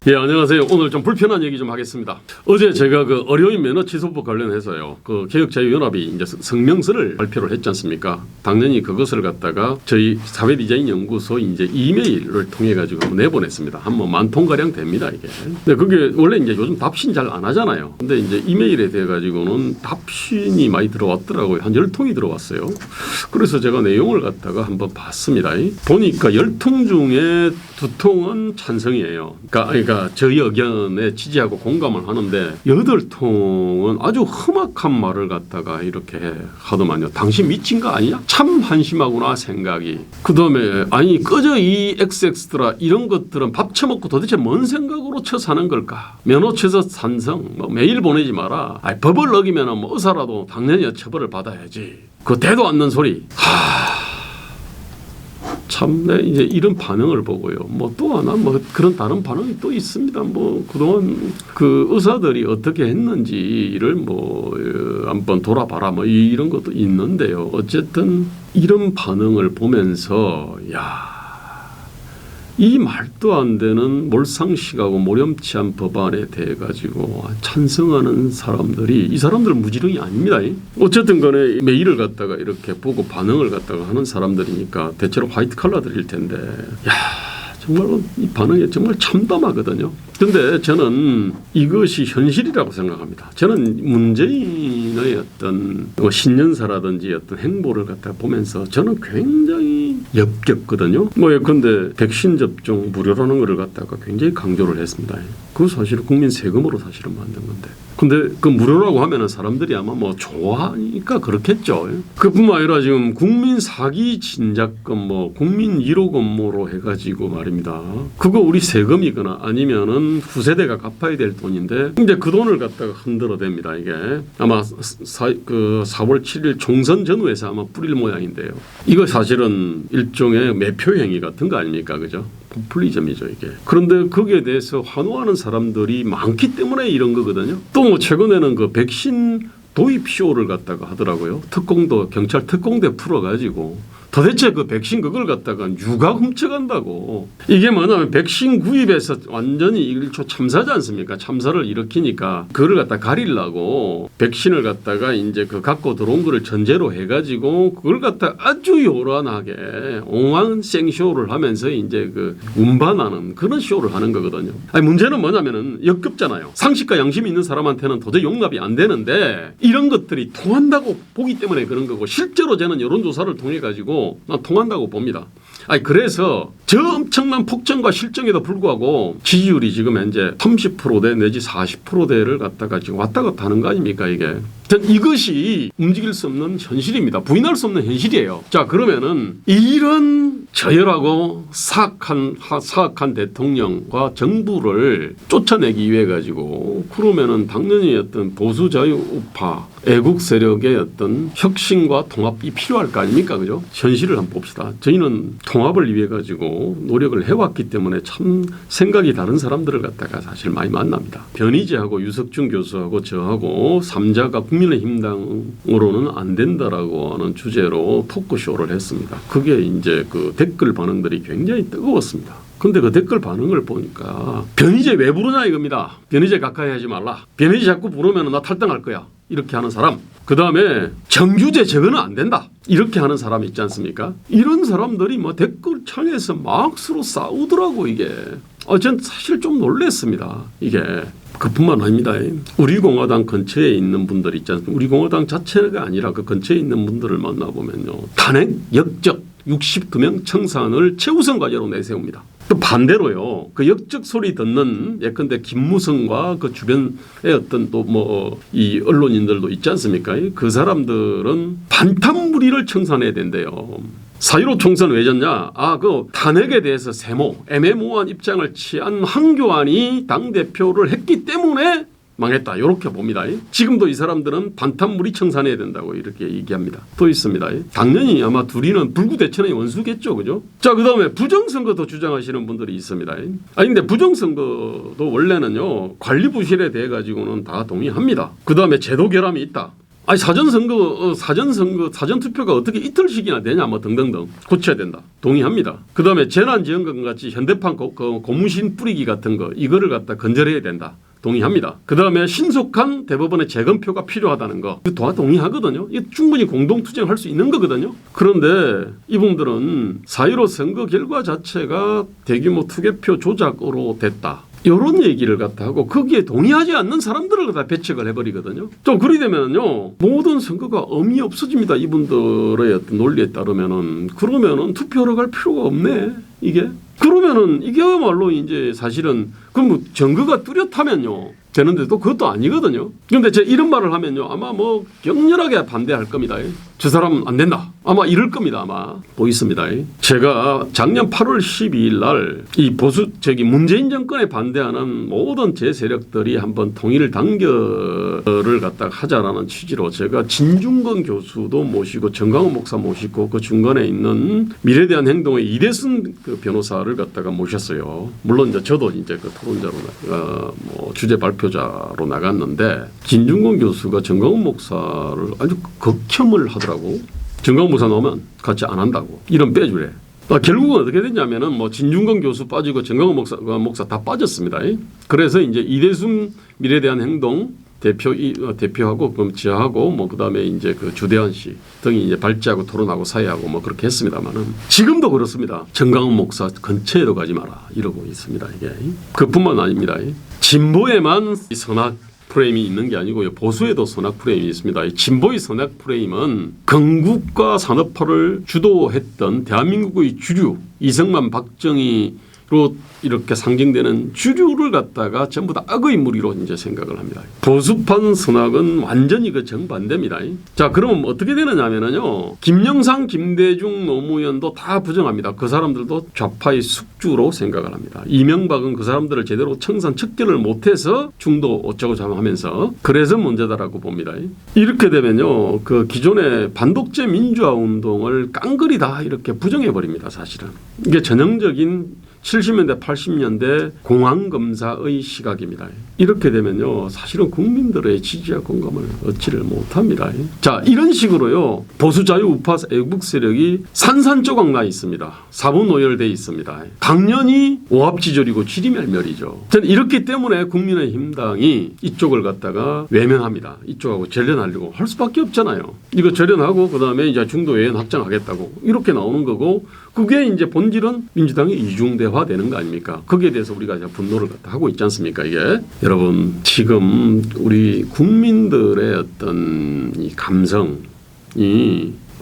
예, 안녕하세요. 오늘 좀 불편한 얘기 좀 하겠습니다. 어제 제가 그 의료인 면허 취소법 관련해서요. 그 개혁자유연합이 이제 성명서를 발표를 했지 않습니까? 당연히 그것을 갖다가 저희 사회디자인연구소 이제 이메일을 통해 가지고 한번 내보냈습니다. 한 뭐 10,000통가량 됩니다, 이게. 근데 그게 원래 이제 요즘 답신 잘 안 하잖아요. 근데 이제 이메일에 대해 가지고는 답신이 많이 들어왔더라고요. 한 10통이 들어왔어요. 그래서 제가 내용을 갖다가 한번 봤습니다. 보니까 10통 중에 2통은 찬성이에요. 그러니까 저희 의견에 지지하고 공감을 하는데 8통은 아주 험악한 말을 갖다가 이렇게 하더만요. 당신 미친 거 아니냐? 참 한심하구나 생각이. 그 다음에 아니 꺼져 이 XX더라 이런 것들은 밥 처먹고 도대체 뭔 생각으로 쳐 사는 걸까? 면허 취소 찬성 뭐 메일 보내지 마라. 아니, 법을 어기면 뭐 의사라도 당연히 처벌을 받아야지. 그 대도 않는 소리. 참, 이제 이런 반응을 보고요. 뭐 또 하나 뭐 그런 다른 반응이 또 있습니다. 뭐 그동안 그 의사들이 어떻게 했는지를 뭐 한번 돌아봐라 뭐 이런 것도 있는데요. 어쨌든 이런 반응을 보면서 이 말도 안 되는 몰상식하고 모렴치한 법안에 대해 가지고 찬성하는 사람들이 이 사람들 무지렁이 아닙니다. 어쨌든 간에 메일을 갖다가 이렇게 보고 반응을 갖다가 하는 사람들이니까 대체로 화이트 칼라들일 텐데 정말로 이 반응이 정말 참담하거든요. 그런데 저는 이것이 현실이라고 생각합니다. 저는 문재인의 어떤 신년사라든지 어떤 행보를 갖다 보면서 저는 굉장히 역겹거든요. 뭐 예컨대 백신 접종 무료라는 것을 갖다가 굉장히 강조를 했습니다. 그 사실은 국민 세금으로 사실은 만든 건데. 근데 그 무료라고 하면은 사람들이 아마 뭐 좋아하니까 그렇겠죠. 그뿐만 아니라 지금 국민 사기 진작금 뭐 국민 1호 건모로 해가지고 말입니다. 그거 우리 세금이거나 아니면은 후세대가 갚아야 될 돈인데 근데 그 돈을 갖다가 흔들어댑니다. 이게 아마 4월 7일 총선 전후에서 아마 뿌릴 모양인데요. 이거 사실은 일종의 매표 행위 같은 거 아닙니까, 그죠? 포퓰리즘이죠 이게. 그런데 거기에 대해서 환호하는 사람들이 많기 때문에 이런 거거든요. 또 뭐 최근에는 그 백신 도입 쇼를 갖다가 하더라고요. 특공도 경찰 특공대 풀어가지고 도대체 그 백신 그걸 갖다가 누가 훔쳐간다고. 이게 뭐냐면 백신 구입에서 완전히 일초 참사지 않습니까? 참사를 일으키니까 그걸 갖다 가리려고 백신을 갖다가 이제 그 갖고 들어온 거를 전제로 해가지고 그걸 갖다 아주 요란하게 옹황 생쇼를 하면서 이제 그 운반하는 그런 쇼를 하는 거거든요. 아니 문제는 뭐냐면은 역겹잖아요. 상식과 양심이 있는 사람한테는 도저히 용납이 안 되는데 이런 것들이 통한다고 보기 때문에 그런 거고 실제로 저는 여론조사를 통해 가지고 난 통한다고 봅니다. 아니 그래서 저 엄청난 폭정과 실정에도 불구하고 지지율이 지금 현재 30%대 내지 40%대를 갖다가 지금 왔다 갔다 하는 거 아닙니까 이게. 전 이것이 움직일 수 없는 현실입니다. 부인할 수 없는 현실이에요. 자 그러면은 이런 저열하고 사악한 대통령과 정부를 쫓아내기 위해 가지고 그러면은 당연히 어떤 보수 자유 우파 애국 세력의 어떤 혁신과 통합이 필요할 거 아닙니까, 그죠? 현실을 한번 봅시다. 저희는 통합을 위해 가지고 노력을 해왔기 때문에 참 생각이 다른 사람들을 갖다가 사실 많이 만납니다. 변희재하고 유석준 교수하고 저하고 3자가 국민의힘당으로는 안 된다라고 하는 주제로 토크쇼를 했습니다. 그게 이제 그 댓글 반응들이 굉장히 뜨거웠습니다. 근데 그 댓글 반응을 보니까 변희재 왜 부르냐 이겁니다. 변희재 가까이 하지 말라. 변희재 자꾸 부르면 나 탈당할 거야. 이렇게 하는 사람. 그 다음에 정규제 저거는 안 된다. 이렇게 하는 사람 있지 않습니까? 이런 사람들이 뭐 댓글창에서 막 서로 싸우더라고 이게. 전 사실 좀 놀랐습니다. 이게. 그뿐만 아닙니다. 우리 공화당 근처에 있는 분들 있지 않습니까? 우리 공화당 자체가 아니라 그 근처에 있는 분들을 만나보면요. 탄핵, 역적 62명 청산을 최우선 과제로 내세웁니다. 또 반대로요. 그 역적 소리 듣는 예컨대 김무성과 그 주변의 어떤 또 뭐 이 언론인들도 있지 않습니까? 그 사람들은 반탄무리를 청산해야 된대요. 4.15 총선 왜 졌냐? 그 탄핵에 대해서 애매모호한 입장을 취한 황교안이 당대표를 했기 때문에 망했다. 이렇게 봅니다. 지금도 이 사람들은 반탄무리 청산해야 된다고 이렇게 얘기합니다. 또 있습니다. 당연히 아마 둘이는 불구대천의 원수겠죠. 그죠? 자, 그 다음에 부정선거도 주장하시는 분들이 있습니다. 근데 부정선거도 원래는요, 관리부실에 대해 가지고는 다 동의합니다. 그 다음에 제도 결함이 있다. 아니 사전 투표가 어떻게 이틀씩이나 되냐 뭐 등등등 고쳐야 된다. 동의합니다. 그다음에 재난지원금 같이 현대판 고무신 뿌리기 같은 거 이거를 갖다 건절해야 된다. 동의합니다. 그다음에 신속한 대법원의 재검표가 필요하다는 거 다 동의하거든요. 이게 충분히 공동투쟁할 수 있는 거거든요. 그런데 이분들은 4.15 선거 결과 자체가 대규모 투개표 조작으로 됐다. 이런 얘기를 갖다 하고 거기에 동의하지 않는 사람들을 갖다 배척을 해버리거든요. 좀 그리 되면요 모든 선거가 의미 없어집니다. 이분들의 어떤 논리에 따르면은 그러면은 투표하러 갈 필요가 없네 이게. 그러면은 이게야말로 이제 사실은 그럼 증거가 뚜렷하면요 되는데 또 그것도 아니거든요. 그런데 제가 이런 말을 하면요 아마 뭐 격렬하게 반대할 겁니다. 저 사람은 안 된다. 아마 이럴 겁니다. 아마 보이십니다. 제가 작년 8월 12일 날 이 보수 문재인 정권에 반대하는 모든 제 세력들이 한번 통일 단결을 갖다가 하자라는 취지로 제가 진중권 교수도 모시고 정강훈 목사 모시고 그 중간에 있는 미래에 대한 행동의 이대순 그 변호사를 갖다가 모셨어요. 물론 이제 저도 이제 그 토론자로 뭐 주제 발표자로 나갔는데 진중권 교수가 정강훈 목사를 아주 극혐을 하더라고. 정강훈 목사 나오면 같이 안 한다고. 이런 빼주래. 결국은 어떻게 됐냐면은 뭐 진중권 교수 빠지고 정강훈 목사 다 빠졌습니다. 그래서 이제 이대순 미래에 대한 행동 대표하고 그럼 지하하고 뭐 그다음에 이제 그 주대환 씨 등이 이제 발제하고 토론하고 사회하고 뭐 그렇게 했습니다만은 지금도 그렇습니다. 정강훈 목사 근처에도 가지 마라 이러고 있습니다. 이게 그뿐만 아닙니다. 진보에만 선악 프레임이 있는 게 아니고요. 보수에도 선악 프레임이 있습니다. 진보의 선악 프레임은 건국과 산업화를 주도했던 대한민국의 주류 이승만 박정희로 이렇게 상징되는 주류를 갖다가 전부 다 악의 무리로 이제 생각을 합니다. 보수판 선악은 완전히 그 정반대입니다. 자, 그러면 어떻게 되느냐면요. 김영삼, 김대중, 노무현도 다 부정합니다. 그 사람들도 좌파의 숙주로 생각을 합니다. 이명박은 그 사람들을 제대로 청산 척결을 못해서 중도 어쩌고저쩌고 하면서 그래서 문제다라고 봅니다. 이렇게 되면요. 그 기존의 반독재 민주화 운동을 깡그리 다 이렇게 부정해 버립니다. 사실은 이게 전형적인 70년대 80년대 공안검사의 시각입니다. 이렇게 되면요 사실은 국민들의 지지와 공감을 얻지를 못합니다. 자, 이런 식으로요 보수자유 우파 애국 세력이 산산조각 나 있습니다. 사분오열되어 있습니다. 당연히 오합지졸이고 지리멸멸이죠. 저는 이렇기 때문에 국민의힘당이 이쪽을 갖다가 외면합니다. 이쪽하고 절연하려고 할 수밖에 없잖아요. 이거 절연하고 그다음에 이제 중도 외연 확장하겠다고 이렇게 나오는 거고 그게 이제 본질은 민주당의 이중대화되는 거 아닙니까? 거기에 대해서 우리가 이제 분노를 갖다 하고 있지 않습니까? 이게 여러분 지금 우리 국민들의 어떤 이 감성이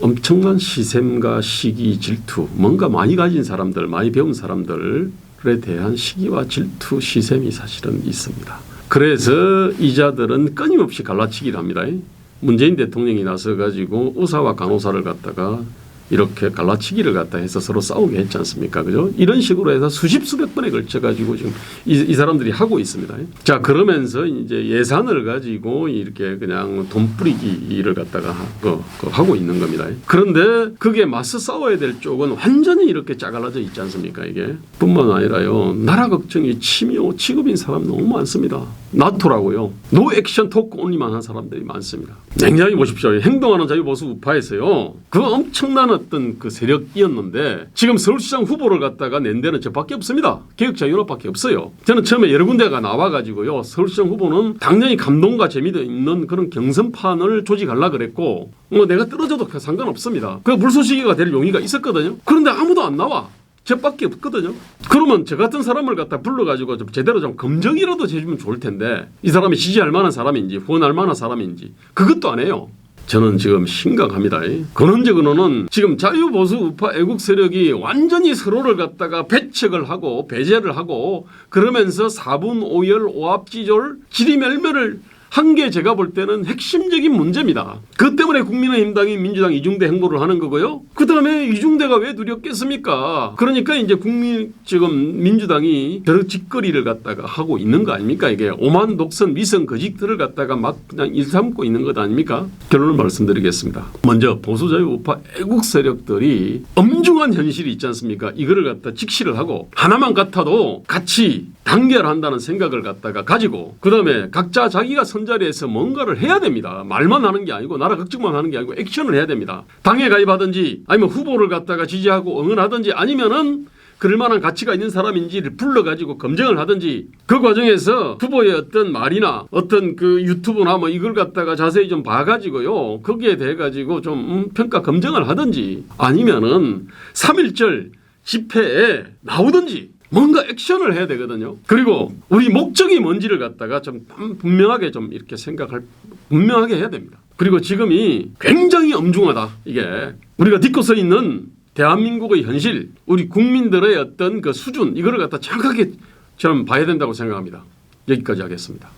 엄청난 시샘과 시기, 질투, 뭔가 많이 가진 사람들, 많이 배운 사람들에 대한 시기와 질투, 시샘이 사실은 있습니다. 그래서 이자들은 끊임없이 갈라치기를 합니다. 문재인 대통령이 나서가지고 의사와 간호사를 갖다가 이렇게 갈라치기를 갖다 해서 서로 싸우게 했지 않습니까? 그죠? 이런 식으로 해서 수십 번에 걸쳐가지고 지금 이 사람들이 하고 있습니다. 자, 그러면서 이제 예산을 가지고 이렇게 그냥 돈 뿌리기를 갖다가 하고 있는 겁니다. 그런데 그게 맞서 싸워야 될 쪽은 완전히 이렇게 짜갈라져 있지 않습니까? 이게 뿐만 아니라요. 나라 걱정이 치며 취급인 사람 너무 많습니다. 나토라고요. 노 액션 토크 온리만 한 사람들이 많습니다. 냉정히 보십시오. 행동하는 자유보수 우파에서요. 그 엄청난 어떤 그 세력이었는데 지금 서울시장 후보를 갖다가 낸 데는 저밖에 없습니다. 개혁자유연합밖에 없어요. 저는 처음에 여러 군데가 나와가지고요. 서울시장 후보는 당연히 감동과 재미도 있는 그런 경선판을 조직하려고 그랬고 뭐 내가 떨어져도 상관없습니다. 그 물소시개가 될 용의가 있었거든요. 그런데 아무도 안 나와. 저밖에 없거든요. 그러면 저 같은 사람을 갖다 불러가지고 좀 제대로 좀 검증이라도 해주면 좋을 텐데 이 사람이 지지할 만한 사람인지 후원할 만한 사람인지 그것도 안 해요. 저는 지금 심각합니다. 근원적으로는 지금 자유보수 우파 애국 세력이 완전히 서로를 갖다가 배척을 하고 배제를 하고 그러면서 4분 5열 오합지졸 지리멸멸을 한 게 제가 볼 때는 핵심적인 문제입니다. 그 때문에 국민의힘당이 민주당 이중대 행보를 하는 거고요. 그다음에 이중대가 왜 두렵겠습니까? 그러니까 이제 지금 민주당이 여러 짓거리를 갖다가 하고 있는 거 아닙니까? 이게 오만 독선 미선 거짓들을 갖다가 막 그냥 일삼고 있는 것 아닙니까? 결론을 말씀드리겠습니다. 먼저 보수자유 우파 애국 세력들이 엄중한 현실이 있지 않습니까? 이거를 갖다 직시를 하고 하나만 같아도 같이 단결한다는 생각을 갖다가 가지고 그다음에 각자 자기가 선자리에서 뭔가를 해야 됩니다. 말만 하는 게 아니고 나라 걱정만 하는 게 아니고 액션을 해야 됩니다. 당에 가입하든지 아니면 후보를 갖다가 지지하고 응원하든지 아니면은 그럴 만한 가치가 있는 사람인지를 불러가지고 검증을 하든지 그 과정에서 후보의 어떤 말이나 어떤 그 유튜브나 뭐 이걸 갖다가 자세히 좀 봐가지고요. 거기에 대해 가지고 좀 평가 검증을 하든지 아니면은 3.1절 집회에 나오든지 뭔가 액션을 해야 되거든요. 그리고 우리 목적이 뭔지를 갖다가 좀 분명하게 좀 이렇게 분명하게 해야 됩니다. 그리고 지금이 굉장히 엄중하다. 이게 우리가 딛고 서 있는 대한민국의 현실, 우리 국민들의 어떤 그 수준 이거를 갖다 정확하게 좀 봐야 된다고 생각합니다. 여기까지 하겠습니다.